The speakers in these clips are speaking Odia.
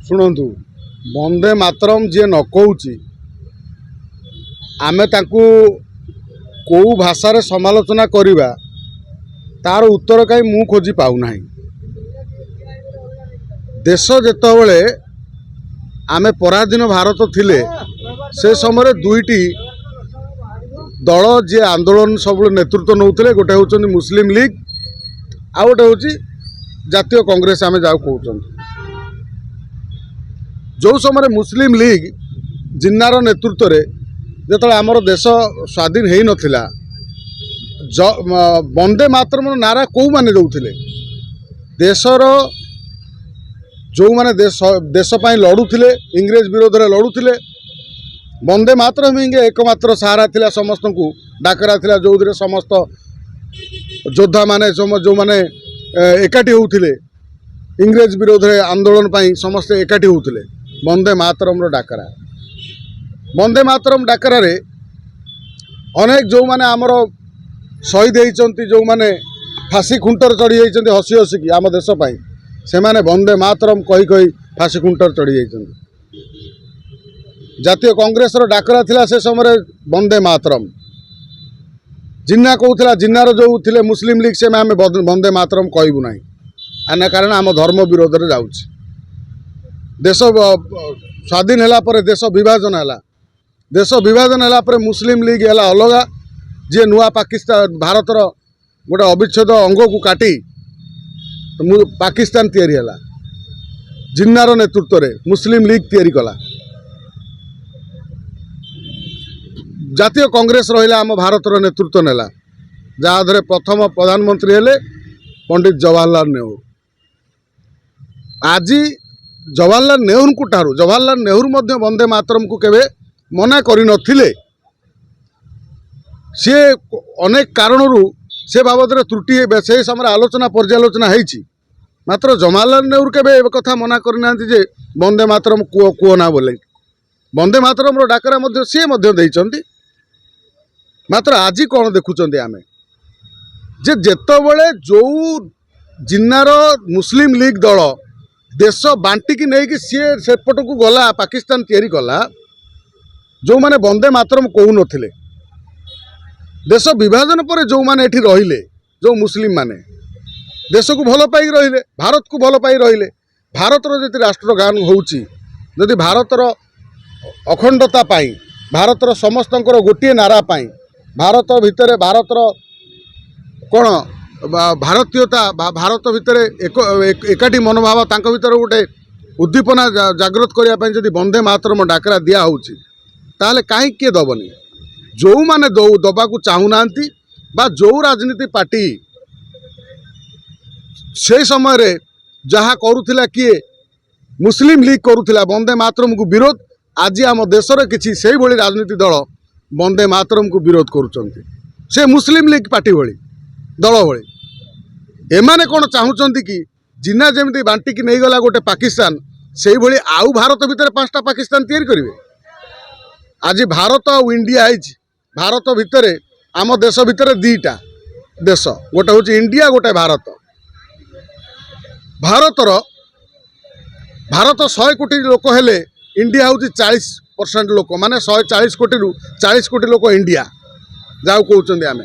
शुणु वंदे मातरम जी न कौची आमे ताकू कौ भाषा समालोचना करिबा तार उत्तर कहीं मु खोजी पाऊना। देश जेतबेले आमे पराधीन भारत थिले से समय दुईटी दल जी आंदोलन सब नेतृत्व नौते गोटे हूँ मुस्लिम लीग आ गोटे हूँ जातीय कांग्रेस आमे जाओ कहते जो समय मुस्लिम लीग जिन्नार नेतृत्व रे जो आमर देश स्वाधीन हो नथिला वंदे मातरम नारा कौ माने दौथिले देशर जो माने देश पाई लड़ुथिले इंग्रेज विरोध में लड़ुथिले वंदे मातरम ही एकमात्र सहारा थिला समस्त को डाकरा थिला जो समस्त योद्धा माने जो माने एकाठी होउथिले इंग्रेज विरोध में आंदोलन पाई समस्त एकाठी होउथिले वंदे मातरम डाकरा वंदे मातरम डाकरा रे अनेक जो माने आमर शहीद होती जो माने फांसी खुंटर चढ़ी जाइछन्ति हसी हसिकी आम देश पाई से माने वंदे मातरम कही कही फांसी खुंटर चढ़ी जाइछन्ति। जातीय कांग्रेस रो डाकरा थिला से समय वंदे मातरम जिन्ना कहूला जिन्नार जो थिले मुस्लिम लीग से आम वंदे मातरम कहबू ना आना कारण आम धर्म विरोध में जाऊँ देश स्वाधीन है देश विभाजन है देश विभाजन है मुस्लिम लीग है अलग जी नुआ पाकिस्तान भारतर गोटे अविच्छेद अंग को काटी पाकिस्तान तैयारी है जिन्नार नेतृत्व रे मुस्लिम लीग तैयारी कला जातीय कांग्रेस रहा आम भारतर नेतृत्व नेला जहाँ प्रथम प्रधानमंत्री हेले पंडित जवाहरलाल नेहरू। आज जवाहरलाल नेहरू को ठारू जवाहरलाल नेहरू मध्य वंदे मातरम को केवे मना करि नथिले सी अनेक कारणरू से बाबद त्रुटि से समय आलोचना पर्यालोचना होती मात्र जवाहरलाल नेहरू केवे कथा मना करना जे वंदे मातरम कुओ ना बोले वंदे मातरम डाकरा मध्य सी देइचंती मात्र आज कौन देखुं आमे जे जेतबेले जो जिन्नार मुस्लिम लीग दल देश बांटिकी नहीं कि सी सेपट को गला पाकिस्तान तैयारी कला जो माने वंदे मातरम कहू नथिले देश विभाजन पर जो माने एठी रहिले जो मुस्लिम माने देश को भल पाई रहिले भारत को भल पाई रहिले भारतर जति राष्ट्रगान होउची जदि भारतर अखंडता पाई भारतर समस्तंकर गोटे नारा पाई भारत भितर भारतर कौन भारतीयता भारत भितर एकाठी मनोभाव तांको भितर गोटे उद्दीपना जागृत करने जदि वंदे मातरम डाकरा दिया होउची ताले काहे किए दबनी जो माने दबा को चाहूना बा जो राजनीति पार्टी से समय रे जहाँ करुथिला किए मुस्लिम लीग करुथिला वंदे मातरम को विरोध आज आम देशर किसी से भली राजनीति दल वंदे मातरम को विरोध करुचंती से मुस्लिम लीग पार्टी भली दल भली एमाने कौन चाहूँगी कि जिन्ना जमी बांटिकी नहीं गला गोटे पाकिस्तान से भली आउ भारत भितर 5टा पाकिस्तान तैयारी करेंगे। आज भारत और इंडिया है भारत भितर आम देश भितर 2टा देश गोटे हूँ इंडिया गोटे भारत भारत 100 कोटी लोक हेले इंडिया हूँ 40% लोक माने 140 कोटी 40 कोटी लोक इंडिया जाऊ कहते आम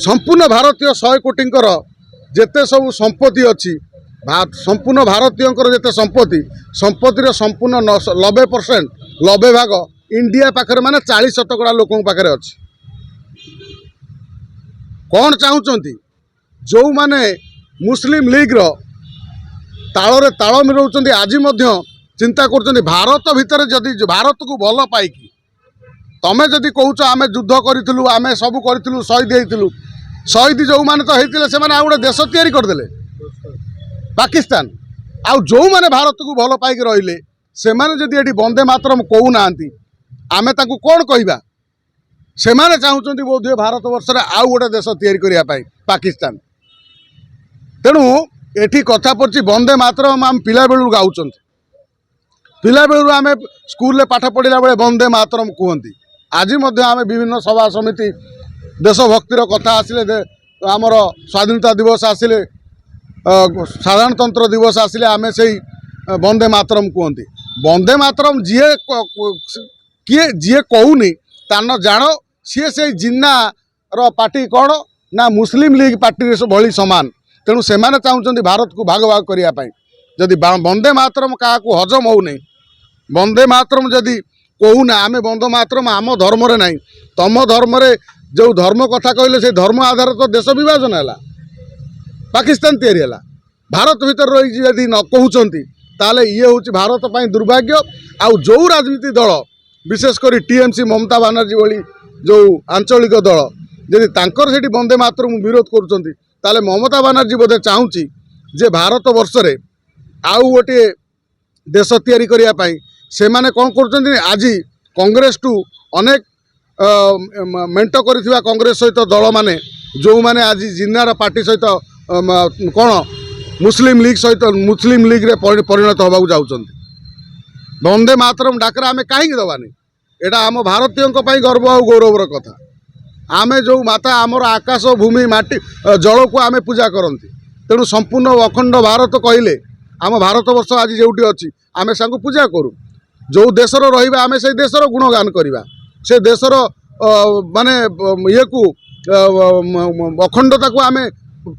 संपूर्ण भारतीय 100 कोटींकर जेते सब संपत्ति अच्छी संपूर्ण भारतीय जेते संपत्तिर संपूर्ण 90% 90 भाग इंडिया पाखरे माने 40% लोकों पाखरे अच्छी कौन चाहूँगी जो माने मुस्लिम लीग रो ताल ताल मिलाउछन्ति आज मध्य चिंता कर भारत भितर जदि भारत को भल पाइकी तमें जदि कहूच आम युद्ध करूँ आम सब करूँ शहीद जो मैंने तो होते से गोटे देश तैयारी करदे पाकिस्तान आउ जो मैंने भारत को भल पाइक रहिले से जदि ये वंदे मातरम कहूना आमे ताकू कौन कहवा से चाहूँगी बोध भारत वर्ष आउ गोटे देश तैयारी करने पाकिस्तान तेणु एठी कथा पड़ी वंदे मातरम आम पिला बेलू गाँव पिला बेलू आम स्कूल पाठ पढ़ला बेले वंदे मातरम कहती आज आम विभिन्न सभा समिति देशभक्तिर कथा आसिले आमर स्वाधीनता दिवस आसिले साधारणतंत्र दिवस आसिले आम से ବନ୍ଦେ ମାତରମ୍ କୁହନ୍ତି। ବନ୍ଦେ ମାତରମ୍ ଯିଏ କିଏ ଯିଏ କହୁନି ତାନ ଜାଣ ସିଏ ସେଇ ଜିନ୍ନାର ପାର୍ଟି କ'ଣ ନା ମୁସଲିମ ଲିଗ୍ ପାର୍ଟି ଭଳି ସମାନ। ତେଣୁ ସେମାନେ ଚାହୁଁଛନ୍ତି ଭାରତକୁ ଭାଗ ଭାଗ କରିବା ପାଇଁ। ଯଦି ବନ୍ଦେ ମାତରମ୍ କାହାକୁ ହଜମ ହେଉନି, ବନ୍ଦେ ମାତରମ୍ ଯଦି କହୁନା ଆମେ ବନ୍ଦେ ମାତରମ୍ ଆମ ଧର୍ମରେ ନାହିଁ, ତମ ଧର୍ମରେ ଯେଉଁ ଧର୍ମ କଥା କହିଲେ ସେଇ ଧର୍ମ ଆଧାରରେ ତ ଦେଶ ବିଭାଜନ ହେଲା, ପାକିସ୍ତାନ ତିଆରି ହେଲା। ଭାରତ ଭିତରେ ରହିଛି ଯଦି ନ କହୁଛନ୍ତି ତାହେଲେ ଇଏ ହେଉଛି ଭାରତ ପାଇଁ ଦୁର୍ଭାଗ୍ୟ। ଆଉ ଯେଉଁ ରାଜନୀତି ଦଳ ବିଶେଷ କରି ଟିଏମସି ମମତା ବାନାର୍ଜୀ ଭଳି ଯେଉଁ ଆଞ୍ଚଳିକ ଦଳ ଯଦି ତାଙ୍କର ସେଠି ବନ୍ଦେ ମାତରମ୍ ବିରୋଧ କରୁଛନ୍ତି ତାହେଲେ ମମତା ବାନାର୍ଜୀ ବୋଧେ ଚାହୁଁଛି ଯେ ଭାରତ ବର୍ଷରେ ଆଉ ଗୋଟିଏ ଦେଶ ତିଆରି କରିବା ପାଇଁ। ସେମାନେ କ'ଣ କରୁଛନ୍ତି ଆଜି କଂଗ୍ରେସଠୁ ଅନେକ ମେଣ୍ଟ କରିଥିବା କଂଗ୍ରେସ ସହିତ ଦଳମାନେ ଯେଉଁମାନେ ଆଜି ଜିନ୍ନାର ପାର୍ଟି ସହିତ କ'ଣ ମୁସଲିମ ଲିଗ୍ ସହିତ ମୁସଲିମ ଲିଗ୍ରେ ପରିଣତ ହେବାକୁ ଯାଉଛନ୍ତି। ବନ୍ଦେ ମାତରମ୍ ଡାକରା ଆମେ କାହିଁକି ଦେବାନି? ଏଇଟା ଆମ ଭାରତୀୟଙ୍କ ପାଇଁ ଗର୍ବ ଆଉ ଗୌରବର କଥା। ଆମେ ଯେଉଁ ମାତା ଆମର ଆକାଶ ଭୂମି ମାଟି ଜଳକୁ ଆମେ ପୂଜା କରନ୍ତି। ତେଣୁ ସମ୍ପୂର୍ଣ୍ଣ ଅଖଣ୍ଡ ଭାରତ କହିଲେ ଆମ ଭାରତବର୍ଷ ଆଜି ଯେଉଁଠି ଅଛି ଆମେ ତାଙ୍କୁ ପୂଜା କରୁ। ଯେଉଁ ଦେଶର ରହିବା ଆମେ ସେଇ ଦେଶର ଗୁଣଗାନ କରିବା, ସେ ଦେଶର ମାନେ ଇଏକୁ ଅଖଣ୍ଡତାକୁ ଆମେ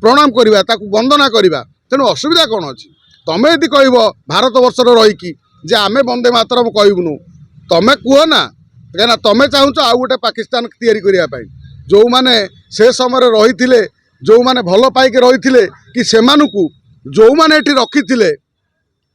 ପ୍ରଣାମ କରିବା, ତାକୁ ବନ୍ଦନା କରିବା। ତେଣୁ ଅସୁବିଧା କ'ଣ ଅଛି? ତମେ ଯଦି କହିବ ଭାରତବର୍ଷର ରହିକି ଯେ ଆମେ ବନ୍ଦେ ମାତରମ୍ କହିବୁନୁ, ତମେ କୁହ ନା, କାହିଁକିନା ତମେ ଚାହୁଁଛ ଆଉ ଗୋଟେ ପାକିସ୍ତାନ ତିଆରି କରିବା ପାଇଁ। ଯେଉଁମାନେ ସେ ସମୟରେ ରହିଥିଲେ, ଯେଉଁମାନେ ଭଲ ପାଇକି ରହିଥିଲେ କି ସେମାନଙ୍କୁ ଯେଉଁମାନେ ଏଠି ରଖିଥିଲେ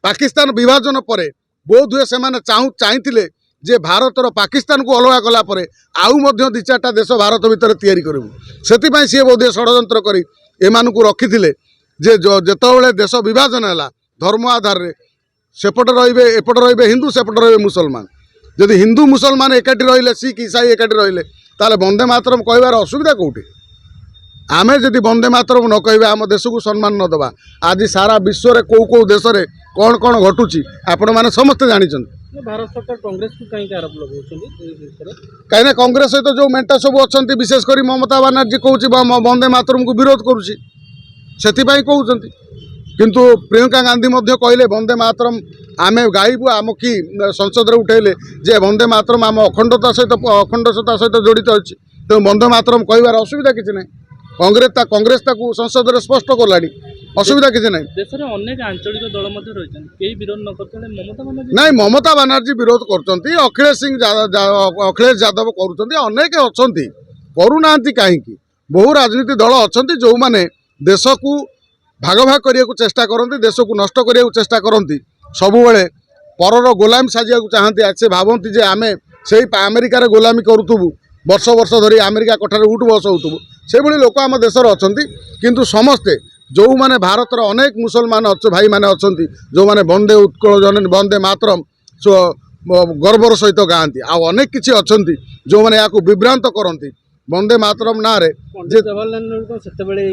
ପାକିସ୍ତାନ ବିଭାଜନ ପରେ ବୋଧହୁଏ ସେମାନେ ଚାହିଁଥିଲେ ଯେ ଭାରତର ପାକିସ୍ତାନକୁ ଅଲଗା କଲା ପରେ ଆଉ ମଧ୍ୟ 2-4ଟା ଦେଶ ଭାରତ ଭିତରେ ତିଆରି କରିବୁ। ସେଥିପାଇଁ ସିଏ ବୋଧହୁଏ ଷଡ଼ଯନ୍ତ୍ର କରି ଏମାନଙ୍କୁ ରଖିଥିଲେ ଯେ ଯେତେବେଳେ ଦେଶ ବିଭାଜନ ହେଲା ଧର୍ମ ଆଧାରରେ ସେପଟେ ରହିବେ ଏପଟେ ରହିବେ ହିନ୍ଦୁ, ସେପଟେ ରହିବେ ମୁସଲମାନ। ଯଦି ହିନ୍ଦୁ ମୁସଲମାନ ଏକାଠି ରହିଲେ, ଶିଖ ଇସାଇ ଏକାଠି ରହିଲେ, ତାହେଲେ ବନ୍ଦେ ମାତରମ୍ କହିବାର ଅସୁବିଧା କେଉଁଠି? ଆମେ ଯଦି ବନ୍ଦେ ମାତରମ୍ ନ କହିବା, ଆମ ଦେଶକୁ ସମ୍ମାନ ନ ଦେବା, ଆଜି ସାରା ବିଶ୍ୱରେ କେଉଁ ଦେଶରେ କ'ଣ କ'ଣ ଘଟୁଛି ଆପଣମାନେ ସମସ୍ତେ ଜାଣିଛନ୍ତି। ଭାରତ ସରକାର କଂଗ୍ରେସକୁ କାହିଁକି ଆରୋପ ଲଗାଉଛନ୍ତି? କାହିଁକିନା କଂଗ୍ରେସ ସହିତ ଯେଉଁ ମେଣ୍ଟ ସବୁ ଅଛନ୍ତି, ବିଶେଷ କରି ମମତା ବାନାର୍ଜୀ କହୁଛି ବନ୍ଦେ ମାତରମ୍କୁ ବିରୋଧ କରୁଛି, ସେଥିପାଇଁ କହୁଛନ୍ତି। କିନ୍ତୁ ପ୍ରିୟଙ୍କା ଗାନ୍ଧୀ ମଧ୍ୟ କହିଲେ ବନ୍ଦେ ମାତରମ୍ ଆମେ ଗାଇବୁ, ଆମ କି ସଂସଦରେ ଉଠାଇଲେ ଯେ ବନ୍ଦେ ମାତରମ୍ ଆମ ଅଖଣ୍ଡତା ସହିତ ଜଡ଼ିତ ଅଛି। ତେଣୁ ବନ୍ଦେ ମାତରମ୍ କହିବାର ଅସୁବିଧା କିଛି ନାହିଁ। କଂଗ୍ରେସ ତାକୁ ସଂସଦରେ ସ୍ପଷ୍ଟ କଲାଣି, ଅସୁବିଧା କିଛି ନାହିଁ। ଦେଶରେ ଅନେକ ଆଞ୍ଚଳିକ ଦଳ ମଧ୍ୟ ରହିଛନ୍ତି, କେହି ବିରୋଧ ନ କରୁଛନ୍ତି, ମମତା ବାନାର୍ଜୀ ନାଇଁ ମମତା ବାନାର୍ଜୀ ବିରୋଧ କରୁଛନ୍ତି, ଅଖିଳେଶ ଯାଦବ କରୁଛନ୍ତି, ଅନେକ ଅଛନ୍ତି, କରୁନାହାନ୍ତି କାହିଁକି? ବହୁ ରାଜନୀତି ଦଳ ଅଛନ୍ତି ଯେଉଁମାନେ ଦେଶକୁ ଭାଗ ଭାଗ କରିବାକୁ ଚେଷ୍ଟା କରନ୍ତି, ଦେଶକୁ ନଷ୍ଟ କରିବାକୁ ଚେଷ୍ଟା କରନ୍ତି, ସବୁବେଳେ ପରର ଗୋଲାମୀ ସାଜିବାକୁ ଚାହାନ୍ତି। ସେ ଭାବନ୍ତି ଯେ ଆମେ ସେଇ ଆମେରିକାରେ ଗୋଲାମୀ କରୁଥିବୁ, ବର୍ଷ ବର୍ଷ ଧରି ଆମେରିକା କଠାରେ ଉଠ ବସ ହେଉଥିବୁ। ସେଭଳି ଲୋକ ଆମ ଦେଶରେ ଅଛନ୍ତି। କିନ୍ତୁ ସମସ୍ତେ ଯେଉଁମାନେ ଭାରତର ଅନେକ ମୁସଲମାନ ଭାଇମାନେ ଅଛନ୍ତି ଯେଉଁମାନେ ବନ୍ଦେ ଉତ୍କଳ ଜନନୀ ବନ୍ଦେ ମାତରମ୍ ଗର୍ବର ସହିତ ଗାଆନ୍ତି, ଆଉ ଅନେକ କିଛି ଅଛନ୍ତି ଯେଉଁମାନେ ଏହାକୁ ବିଭ୍ରାନ୍ତ କରନ୍ତି ବନ୍ଦେ ମାତରମ୍ ନାଁରେ। ଯେ ଜବାହରଲାଲ ନେହେରୁ ସେତେବେଳେ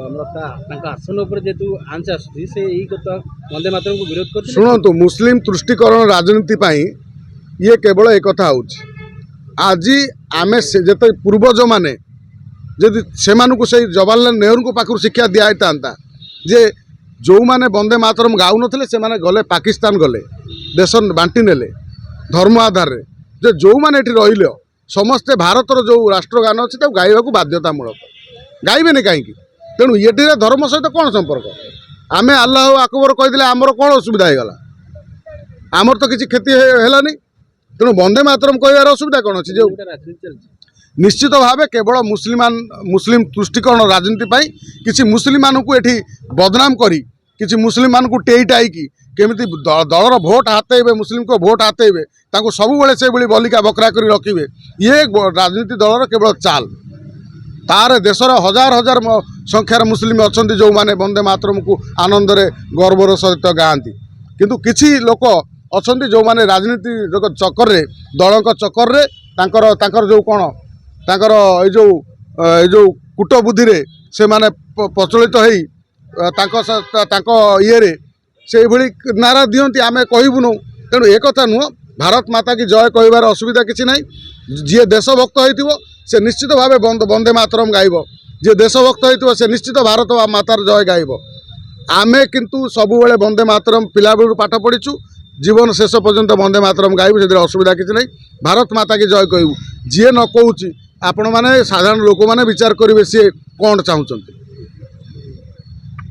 ଆମର ତାଙ୍କ ଆସନ ଉପରେ ଯେହେତୁ ଆଞ୍ଚ ଆସୁଛି, ସେ ଏଇ କଥା ବନ୍ଦେ ମାତରମ୍କୁ ବିରୋଧ କରୁଛନ୍ତି। ଶୁଣନ୍ତୁ, ମୁସଲିମ ତୁଷ୍ଟିକରଣ ରାଜନୀତି ପାଇଁ ଇଏ କେବଳ ଏ କଥା ହେଉଛି। ଆଜି ଆମେ ଯେତେ ପୂର୍ବଜମାନେ ଯଦି ସେମାନଙ୍କୁ ସେଇ ଜବାହରଲାଲ ନେହେରୁଙ୍କ ପାଖରୁ ଶିକ୍ଷା ଦିଆହେଇଥାନ୍ତା ଯେ ଯେଉଁମାନେ ବନ୍ଦେ ମାତରମ୍ ଗାଉନଥିଲେ ସେମାନେ ଗଲେ ପାକିସ୍ତାନ, ଗଲେ ଦେଶ ବାଣ୍ଟି ନେଲେ ଧର୍ମ ଆଧାରରେ, ଯେ ଯେଉଁମାନେ ଏଠି ରହିଲେ ସମସ୍ତେ ଭାରତର ଯେଉଁ ରାଷ୍ଟ୍ରଗାନ ଅଛି ତାକୁ ଗାଇବାକୁ ବାଧ୍ୟତାମୂଳକ, ଗାଇବେନି କାହିଁକି? ତେଣୁ ଏଠିରେ ଧର୍ମ ସହିତ କ'ଣ ସମ୍ପର୍କ? ଆମେ ଆଲ୍ଲାହ ଆକବର କହିଥିଲେ ଆମର କ'ଣ ଅସୁବିଧା ହେଇଗଲା? ଆମର ତ କିଛି କ୍ଷତି ହେଲାନି। ତେଣୁ ବନ୍ଦେ ମାତରମ୍ କହିବାର ଅସୁବିଧା କ'ଣ ଅଛି? ଯେଉଁ ରାଜନୀତି ଚାଲିଛି ନିଶ୍ଚିତ ଭାବେ କେବଳ ମୁସଲିମ ତୁଷ୍ଟିକରଣ ରାଜନୀତି ପାଇଁ କିଛି ମୁସଲିମାନଙ୍କୁ ଏଠି ବଦନାମ କରି କିଛି ମୁସଲିମାନଙ୍କୁ ଟେଇଟାଇକି କେମିତି ଦଳର ଭୋଟ ହାତେଇବେ, ମୁସଲିମଙ୍କ ଭୋଟ ହାତେଇବେ, ତାଙ୍କୁ ସବୁବେଳେ ସେଭଳି ବଲିକା ବକରା କରି ରଖିବେ, ଇଏ ରାଜନୀତି ଦଳର କେବଳ ଚାଲ। ତାର ଦେଶର ହଜାର ହଜାର ସଂଖ୍ୟାର ମୁସଲିମ ଅଛନ୍ତି ଯେଉଁମାନେ ବନ୍ଦେ ମାତରମ୍କୁ ଆନନ୍ଦରେ ଗର୍ବର ସହିତ ଗାଆନ୍ତି। କିନ୍ତୁ କିଛି ଲୋକ ଅଛନ୍ତି ଯେଉଁମାନେ ରାଜନୀତି ଚକ୍କରରେ, ଦଳଙ୍କ ଚକ୍କରରେ ତାଙ୍କର ଯେଉଁ କ'ଣ ତାଙ୍କର ଏଇ ଯେଉଁ କୂଟ ବୁଦ୍ଧିରେ ସେମାନେ ପ୍ରଚଳିତ ହେଇ ତାଙ୍କ ଇଏରେ ସେଇଭଳି ନାରା ଦିଅନ୍ତି ଆମେ କହିବୁନୁ। ତେଣୁ ଏ କଥା ନୁହଁ, ଭାରତ ମାତା କି ଜୟ କହିବାର ଅସୁବିଧା କିଛି ନାହିଁ। ଯିଏ ଦେଶଭକ୍ତ ହେଇଥିବ ସେ ନିଶ୍ଚିତ ଭାବେ ବନ୍ଦେ ମାତରମ୍ ଗାଇବ, ଯିଏ ଦେଶଭକ୍ତ ହେଇଥିବ ସେ ନିଶ୍ଚିତ ଭାରତ ମାତାର ଜୟ ଗାଇବ। आमे किंतु सबुबले वंदे मातरम पिला बेलू पाठ पढ़ीचु जीवन शेष पर्यंत वंदे मातरम गाइबू से असुविधा किसी नहीं भारत माता की जय कहू जी न कहूँ आपण मैंने साधारण लोक मैंने विचार करेंगे सी कौन चाहते।